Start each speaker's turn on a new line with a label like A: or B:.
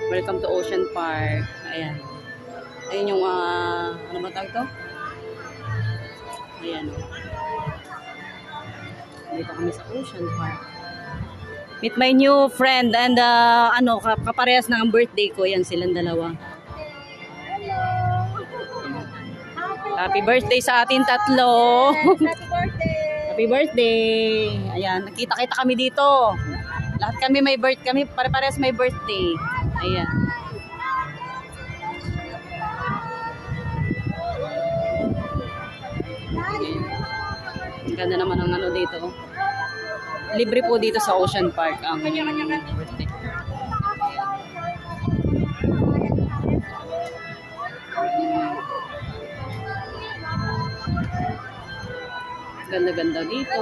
A: Welcome to Ocean Park. Ayan. Ayan yung, ano ba tawag ito? Ayan. Dito kami sa Ocean Park. Meet my new friend and kaparehas na ang birthday ko. Yan silang dalawa. Happy birthday sa ating tatlo.
B: Happy birthday!
A: Happy birthday. Ayan, nakita-kita kami dito. Lahat kami may birthday, kami pare-parehas may birthday. Ayan. Ang ganda naman ang ano dito. Libre po dito sa Ocean Park ang birthday. Ganda-ganda dito.